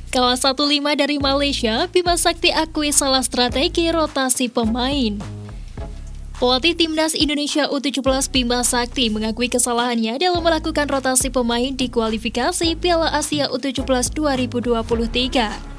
Kalah 1-5 dari Malaysia, Bima Sakti akui salah strategi rotasi pemain. Pelatih Timnas Indonesia U17 Bima Sakti mengakui kesalahannya dalam melakukan rotasi pemain di kualifikasi Piala Asia U17 2023.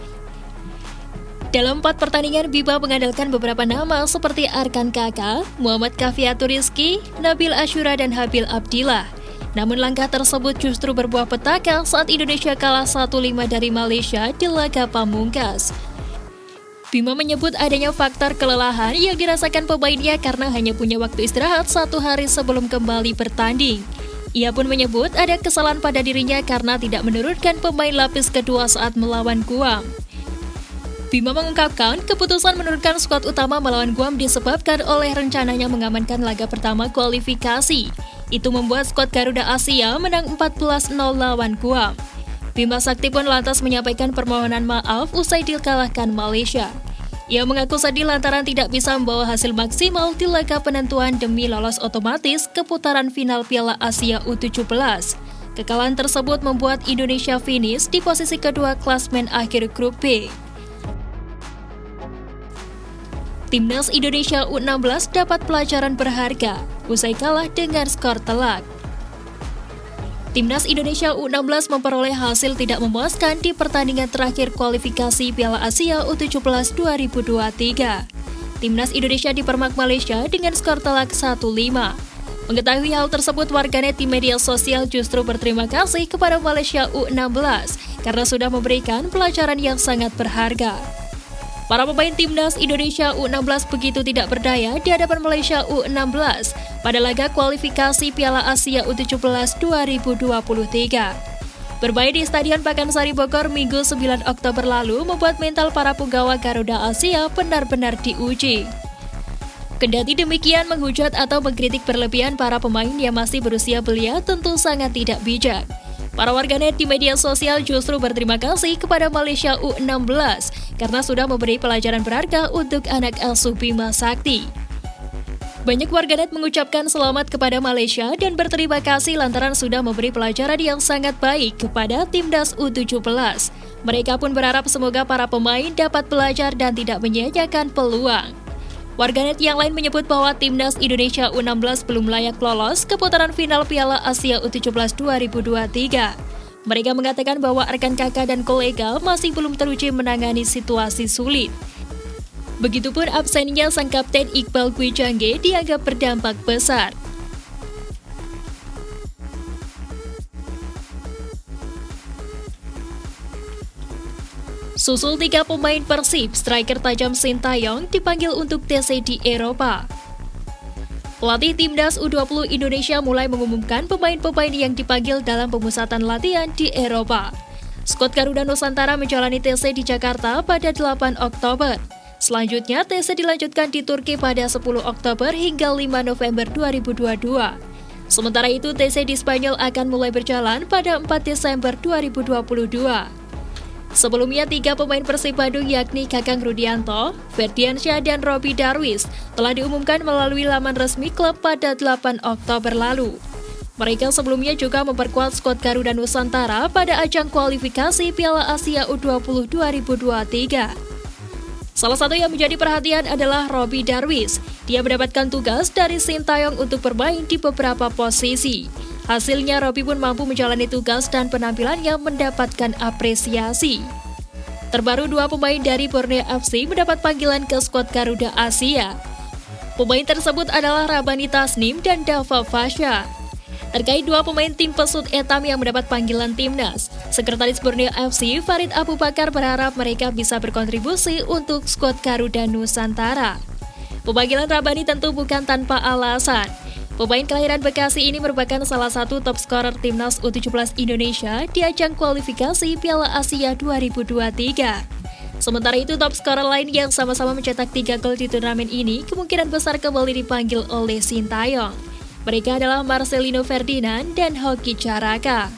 Dalam 4 pertandingan, Bima mengandalkan beberapa nama seperti Arkan Kaka, Muhammad Kafiatur Rizky, Nabil Ashura, dan Habil Abdillah. Namun langkah tersebut justru berbuah petaka saat Indonesia kalah 1-5 dari Malaysia di laga pamungkas. Bima menyebut adanya faktor kelelahan yang dirasakan pemainnya karena hanya punya waktu istirahat 1 hari sebelum kembali bertanding. Ia pun menyebut ada kesalahan pada dirinya karena tidak menurunkan pemain lapis kedua saat melawan Guam. Bima mengungkapkan keputusan menurunkan skuad utama melawan Guam disebabkan oleh rencananya mengamankan laga pertama kualifikasi. Itu membuat skuad Garuda Asia menang 14-0 lawan Guam. Bima Sakti pun lantas menyampaikan permohonan maaf usai dikalahkan Malaysia. Ia mengaku sedih lantaran tidak bisa membawa hasil maksimal di laga penentuan demi lolos otomatis ke putaran final Piala Asia U17. Kekalahan tersebut membuat Indonesia finish di posisi kedua klasmen akhir grup B. Timnas Indonesia U16 dapat pelajaran berharga usai kalah dengan skor telak. Timnas Indonesia U16 memperoleh hasil tidak memuaskan di pertandingan terakhir kualifikasi Piala Asia U17 2023. Timnas Indonesia dipermak Malaysia dengan skor telak 1-5. Mengetahui hal tersebut, warganet di media sosial justru berterima kasih kepada Malaysia U16 karena sudah memberikan pelajaran yang sangat berharga. Para pemain Timnas Indonesia U16 begitu tidak berdaya di hadapan Malaysia U16 pada laga kualifikasi Piala Asia U17 2023. Bermain di Stadion Pakansari Bogor Minggu 9 Oktober lalu membuat mental para punggawa Garuda Asia benar-benar diuji. Kendati demikian, menghujat atau mengkritik berlebihan para pemain yang masih berusia belia tentu sangat tidak bijak. Para warganet di media sosial justru berterima kasih kepada Malaysia U16 karena sudah memberi pelajaran berharga untuk anak asuh Bima Sakti. Banyak warganet mengucapkan selamat kepada Malaysia dan berterima kasih lantaran sudah memberi pelajaran yang sangat baik kepada Timnas U17. Mereka pun berharap semoga para pemain dapat belajar dan tidak menyia-nyiakan peluang. Warganet yang lain menyebut bahwa Timnas Indonesia U16 belum layak lolos ke putaran final Piala Asia U17 2023. Mereka mengatakan bahwa rekan kakak dan kolega masih belum teruji menangani situasi sulit. Begitupun absennya sang kapten Iqbal Kwijangge dianggap berdampak besar. Susul 3 pemain Persib, striker tajam Sintayong dipanggil untuk TC di Eropa. Pelatih Timnas U20 Indonesia mulai mengumumkan pemain-pemain yang dipanggil dalam pemusatan latihan di Eropa. Skuad Garuda Nusantara menjalani TC di Jakarta pada 8 Oktober. Selanjutnya, TC dilanjutkan di Turki pada 10 Oktober hingga 5 November 2022. Sementara itu, TC di Spanyol akan mulai berjalan pada 4 Desember 2022. Sebelumnya, 3 pemain Persib Bandung yakni Kakang Rudianto, Ferdiansyah, dan Robby Darwis telah diumumkan melalui laman resmi klub pada 8 Oktober lalu. Mereka sebelumnya juga memperkuat skuad Garuda Nusantara pada ajang kualifikasi Piala Asia U20 2023. Salah satu yang menjadi perhatian adalah Robby Darwis. Dia mendapatkan tugas dari Sintayong untuk bermain di beberapa posisi. Hasilnya, Robby pun mampu menjalani tugas dan penampilannya mendapatkan apresiasi. Terbaru 2 pemain dari Borneo FC mendapat panggilan ke skuad Garuda Asia. Pemain tersebut adalah Rabani Tasnim dan Dava Fasha. Terkait 2 pemain tim Pesut Etam yang mendapat panggilan timnas, Sekretaris Borneo FC Farid Abu Bakar berharap mereka bisa berkontribusi untuk skuad Garuda Nusantara. Pemanggilan Rabani tentu bukan tanpa alasan. Pemain kelahiran Bekasi ini merupakan salah satu top scorer Timnas U17 Indonesia di ajang kualifikasi Piala Asia 2023. Sementara itu, top scorer lain yang sama-sama mencetak 3 gol di turnamen ini kemungkinan besar kembali dipanggil oleh Sintayong. Mereka adalah Marcelino Ferdinand dan Hoki Caraka.